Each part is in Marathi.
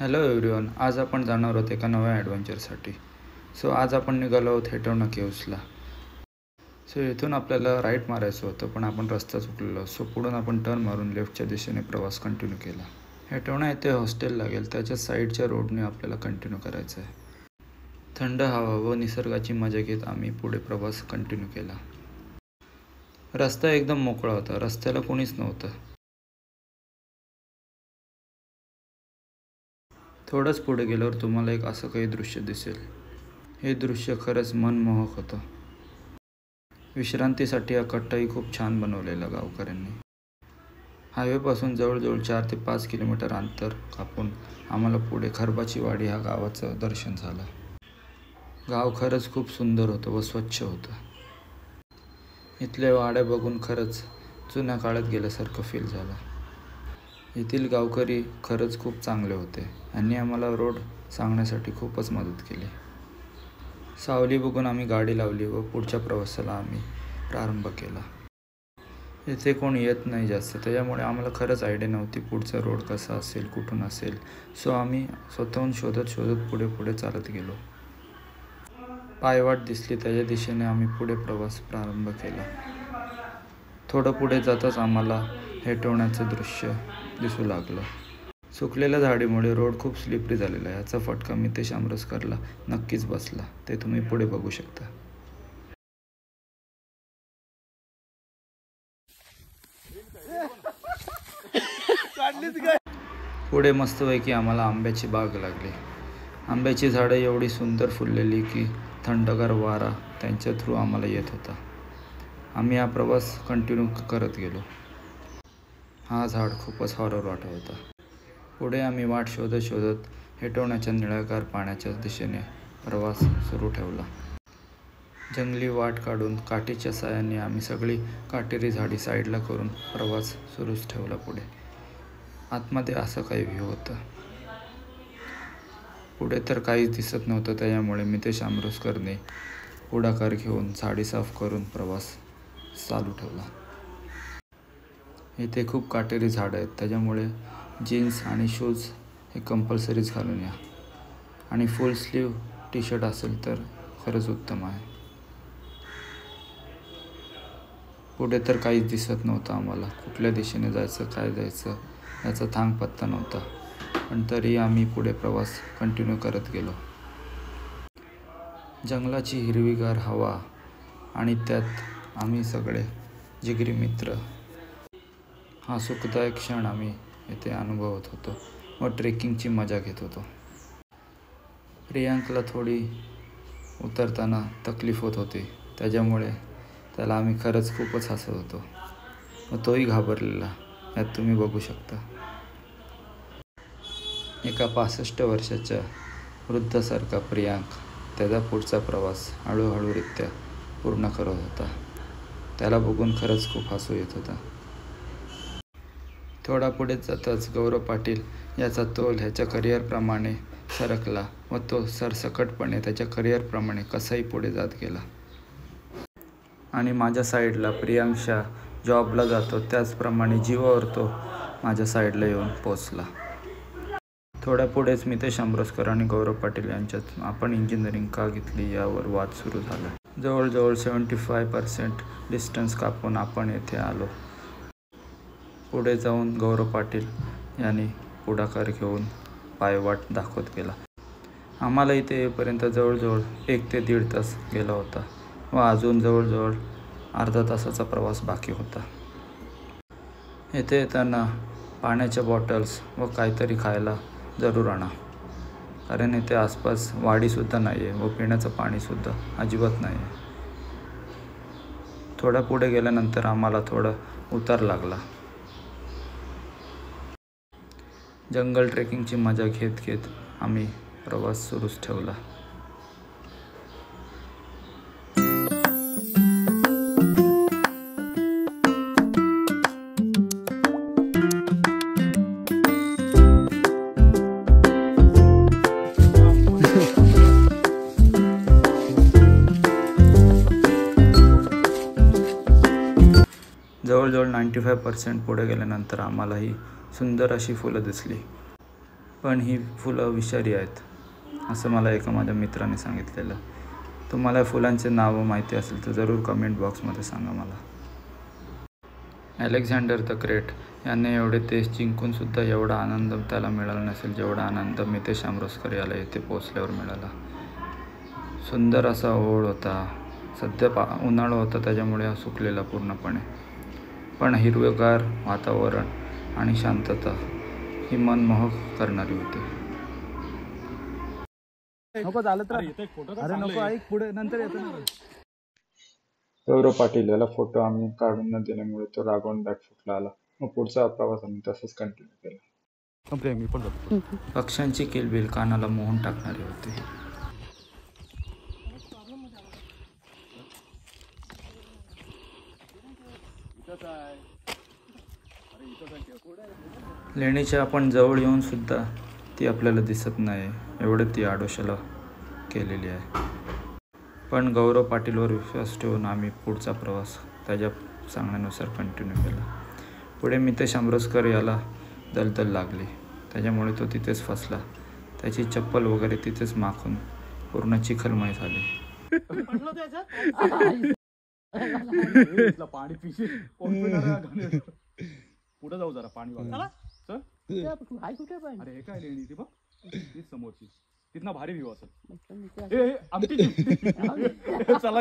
हॅलो एव्हरीवन, आज आपण जाणार आहोत एका नव्या ॲडव्हेंचरसाठी. सो आज आपण निघालो आहोत हेटवणा केव्सला. सो इथून आपल्याला राईट मारायचं होतं, पण आपण रस्ता चुकलेलो. सो पुढून आपण टर्न मारून लेफ्टच्या दिशेने प्रवास कंटिन्यू केला. हेटवणा येथे हॉस्टेल लागेल, त्याच्या साईडच्या रोडने आपल्याला कंटिन्यू करायचं आहे. थंड हवा व निसर्गाची मजा घेत आम्ही पुढे प्रवास कंटिन्यू केला. रस्ता एकदम मोकळा होता, रस्त्याला कोणीच नव्हतं. थोडंच पुढे गेल्यावर तुम्हाला एक असं काही दृश्य दिसेल. हे दृश्य खरंच मनमोहक होतं. विश्रांतीसाठी हा कट्टाही खूप छान बनवलेला गावकऱ्यांनी. हायवेपासून जवळजवळ 4 ते 5 किलोमीटर अंतर कापून आम्हाला पुढे खरबाची वाडी ह्या गावाचं दर्शन झालं. गाव खरंच खूप सुंदर होतं व स्वच्छ होतं. इथल्या वाड्या बघून खरंच जुन्या काळात गेल्यासारखं फील झालं. येथील गावकरी खरंच खूप चांगले होते. यांनी आम्हाला रोड सांगण्यासाठी खूपच मदत केली. सावली बघून आम्ही गाडी लावली व पुढच्या प्रवासाला आम्ही प्रारंभ केला. इथे कोणी येत नाही जास्त, त्याच्यामुळे आम्हाला खरंच आयडिया नव्हती पुढचा रोड कसा असेल, कुठून असेल. सो आम्ही स्वतःहून शोधत पुढे चालत गेलो. पायवाट दिसली त्याच्या दिशेने आम्ही पुढे प्रवास प्रारंभ केला. थोडं पुढे जाताच आम्हाला हेटवण्याचं दृश्य दिसू लागलं. सुकलेल्या झाडीमुळे रोड खूप स्लिपरी झालेला आहे. याचा फटका मितेश आमरसकरला नक्कीच बसला, ते तुम्ही पुढे बघू शकता. पुढे मस्तपैकी आम्हाला आंब्याची बाग लागली. आंब्याची झाडं एवढी सुंदर फुललेली की थंडगार वारा त्यांच्या थ्रू आम्हाला येत होता. आम्ही हा प्रवास कंटिन्यू करत गेलो. हा झाड खूपच हॉरर वाटत होता. पुढे आम्ही वाट शोधत हेटवण्याच्या निळागार पाण्याच्या दिशेने प्रवास सुरू ठेवला. जंगली वाट काढून काठीच्या साहाय्याने आम्ही सगळी काटेरी झाडी साईडला करून प्रवास सुरूच ठेवला. पुढे आतमध्ये असं काही व्ह्यू होतं. पुढे तर काहीच दिसत नव्हतं, त्याच्यामुळे मितेश आमरसकरने पुढाकार घेऊन झाडी साफ करून प्रवास चालू ठेवला. इथे खूप काटेरी झाडं आहेत, त्याच्यामुळे जीन्स आणि शूज हे कंपल्सरीच घालून या. आणि फुल स्लीव टी-शर्ट असेल तर खरंच उत्तम आहे. पुढे तर काहीच दिसत नव्हतं आम्हाला. कुठल्या दिशेने जायचं, काय जायचं याचा थांग पत्ता नव्हता. पण तरी आम्ही पुढे प्रवास कंटिन्यू करत गेलो. जंगलाची हिरवीगार हवा आणि त्यात आम्ही सगळे जिगरी मित्र, हा सुखदायक क्षण आम्ही येथे अनुभवत होतो व ट्रेकिंगची मजा घेत होतो. प्रियांकला थोडी उतरताना तकलीफ होत होती, त्याच्यामुळे त्याला आम्ही खरंच खूपच हसत होतो व तोही घाबरलेला, यात तुम्ही बघू शकता. एका 65 वर्षाच्या वृद्धासारखा प्रियांक त्याचा पुढचा प्रवास हळूहळूरित्या पूर्ण करत होता. त्याला बघून खरंच खूप हसू येत होता. थोडा पुढे जाताच गौरव पाटील याचा तोल ह्याच्या करिअरप्रमाणे सरकला व तो सरसकटपणे त्याच्या करिअरप्रमाणे कसाही पुढे जात गेला. आणि माझ्या साईडला प्रियांशा जॉबला जातो, त्याचप्रमाणे जीवावर तो माझ्या साईडला येऊन पोचला. थोड्या पुढेच मितेश आमरसकर आणि गौरव पाटील यांच्यात आपण इंजिनिअरिंग का घेतली यावर वाद सुरू झाला. जवळजवळ 75% डिस्टन्स कापून आपण येथे आलो. पुढे जाऊन गौरव पाटील यांनी पुढाकार घेऊन पायवाट दाखवत गेला. आम्हाला इथे येईपर्यंत जवळजवळ 1 ते 1.5 तास गेला होता व अजून जवळजवळ अर्धा तासाचा प्रवास बाकी होता. येथे येताना पाण्याच्या बॉटल्स व काहीतरी खायला जरूर आणा, कारण येथे आसपास वाडीसुद्धा नाही आहे व पिण्याचं पाणीसुद्धा अजिबात नाही आहे. थोडा पुढे गेल्यानंतर आम्हाला थोडा उतार लागला. जंगल ट्रेकिंगची मजा घेत आम्ही प्रवास सुरूच ठेवला. जवळजवळ 95% पुढे गेल्यानंतर आम्हाला ही सुंदर अशी फुलं दिसली. पण ही फुलं विषारी आहेत असं मला एका माझ्या मित्राने सांगितलेलं. तुम्हाला फुलांचे नावं माहिती असेल तर जरूर कमेंट बॉक्समध्ये सांगा मला. अलेक्झांडर द ग्रेट याने एवढे देश जिंकूनसुद्धा एवढा आनंद त्याला मिळाला नसेल जेवढा आनंद मितेश आमरोसकर याला येथे पोचल्यावर मिळाला. सुंदर असा ओळ होता. सध्या उन्हाळा होता त्याच्यामुळे हा सुकलेला पूर्णपणे, पण हिरवेगार वातावरण आणि शांतता ही मनमोहक करणारी होती. गौरव पाटील याला फोटो आम्ही काढून न दिल्यामुळे तो रागवून बॅग फुटला आला. मग पुढचा प्रवास आम्ही तसंच कंटिन्यू केला. पक्ष्यांची किलबिल कानाला मोहून टाकणारी होती. लेणीच्या आपण जवळ येऊन सुद्धा ती आपल्याला दिसत नाही एवढे ती आडोशाला केलेली आहे. पण गौरव पाटीलवर विश्वास ठेवून आम्ही पुढचा प्रवास त्याच्या सांगण्यानुसार कंटिन्यू केला. पुढे मितेश आमरोसकर याला दलदल लागली त्याच्यामुळे तो तिथेच फसला. त्याची चप्पल वगैरे तिथेच माखून पूर्ण चिखलमय झाली. पुढे जाऊ जरा पाणी बघा. अरे हे काय लेणी ती बघ ती समोरची तिथनं भारी व्ह्यू असेल. चला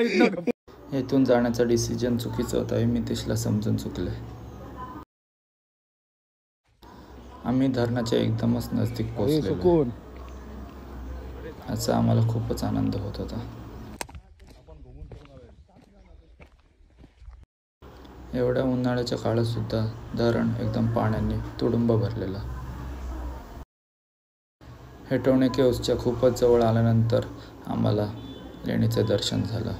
येथून जाण्याचा डिसिजन चुकीचा होता हे मितेशला समजून चुकले. आम्ही धरणाच्या एकदमच नजदीक पोहोचलो. याचा आम्हाला खूपच आनंद होत होता. एवढ्या उन्हाळ्याच्या काळात सुद्धा धरण एकदम पाण्याने तुडुंब भरलेला. हेटवणे केव्जच्या खूपच जवळ आल्यानंतर आम्हाला लेणीचं दर्शन झालं.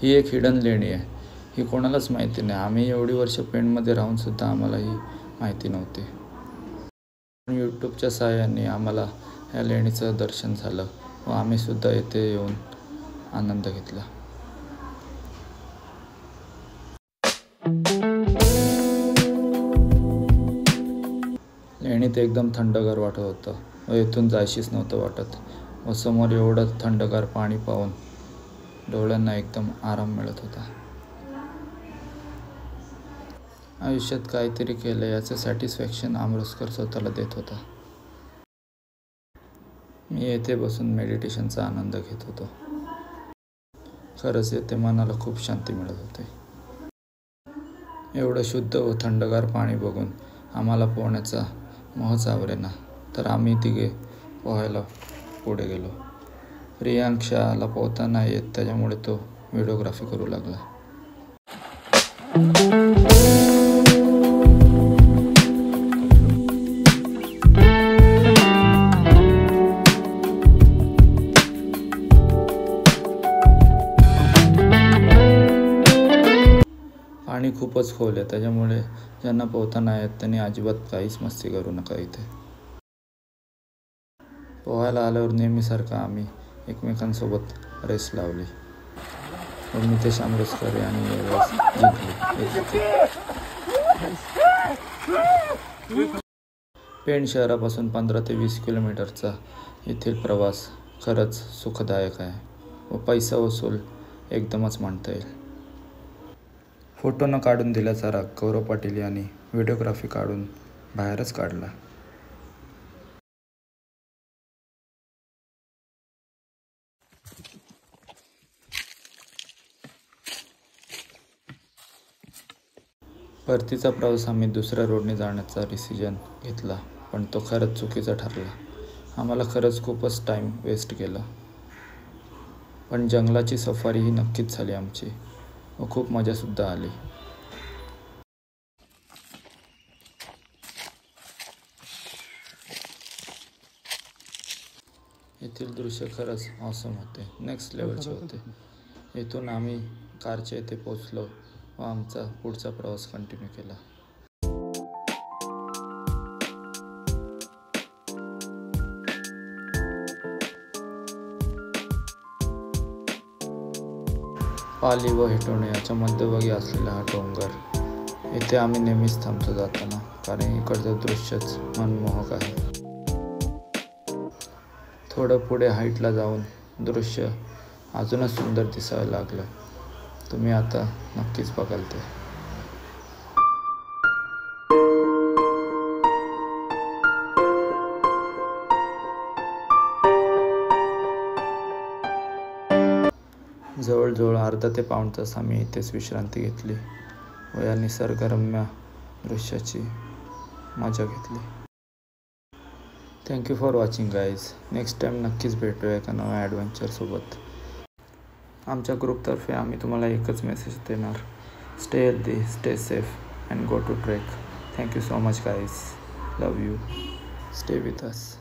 ही एक हिडन लेणी आहे. ही कोणालाच माहिती नाही. आम्ही एवढी वर्ष पेणमध्ये राहून सुद्धा आम्हाला ही माहिती नव्हती. यूट्यूबच्या सहाय्याने आम्हाला या लेणीचं दर्शन झालं व आम्ही सुद्धा येथे येऊन आनंद घेतला. लेणीत एकदम थंडगार वाटत होतं व येथून जायशीच नव्हतं वाटत व समोर एवढं थंडगार पाणी पाहून डोळ्यांना एकदम आराम मिळत होता. आयुष्यात काहीतरी केलं याचं सॅटिस्फॅक्शन आमरोसकर स्वतःला देत होता. मी येथे बसून मेडिटेशनचा आनंद घेत होतो. खरंच येथे मनाला खूप शांती मिळत होते. एवढं शुद्ध व थंडगार पाणी बघून आम्हाला पोहण्याचा मोहच आवरेना तर आम्ही तिघे पोहायला पुढे गेलो. प्रियांक्षाला पोहता नाही येत त्याच्यामुळे तो व्हिडिओग्राफी करू लागला. पाणी खूपच खोल आहे त्याच्यामुळे ज्यांना पोहता नाही येत त्यांनी अजिबात काहीच मस्ती करू नका. इथे पोहायला आल्यावर नेहमीसारखं आम्ही एकमेकांसोबत रेस लावली व मितेश आमरोसकर यांनी रेस जिंकली. पेण शहरापासून 15 ते 20 किलोमीटरचा येथील प्रवास खरंच सुखदायक आहे व पैसा वसूल एकदमच म्हणता येईल. फोटो न काढून दिल्याचा राग गौरव पाटील यांनी व्हिडिओग्राफी काढून बाहेरच काढला. परतीचा प्रवास आम्ही दुसऱ्या रोडने जाण्याचा डिसिजन घेतला पण तो खरंच चुकीचा ठरला. आम्हाला खरंच खूपच टाईम वेस्ट केला पण जंगलाची सफारी ही नक्कीच झाली आमची व खूप मजासुद्धा आली. येथील दृश्य खरंच ऑसम होते. नेक्स्ट लेवलचे होते. येथून आम्ही कारच्या येथे पोचलो व आमचा पुढचा प्रवास कंटिन्यू केला. पाली व हेटवणे याच्या मध्यभागी असलेला हा डोंगर येथे आम्ही नेहमीच थांबतो जाताना कारण इकडचं दृश्यच मनमोहक आहे. थोडं पुढे हाईटला जाऊन दृश्य अजूनच सुंदर दिसायला लागलं. तुम्ही आता नक्कीच बघाल ते. जवळजवळ अर्धा ते पाऊण तास आम्ही इथेच विश्रांती घेतली व या निसर्गरम्य दृश्याची मजा घेतली. Thank you for watching guys. Next time नक्कीच भेटूया एका नव्या ॲडव्हेंचरसोबत. आमच्या ग्रुपतर्फे आम्ही तुम्हाला एकच मेसेज देणार. Stay healthy, stay safe and go to trek. Thank you so much guys. Love you. Stay with us.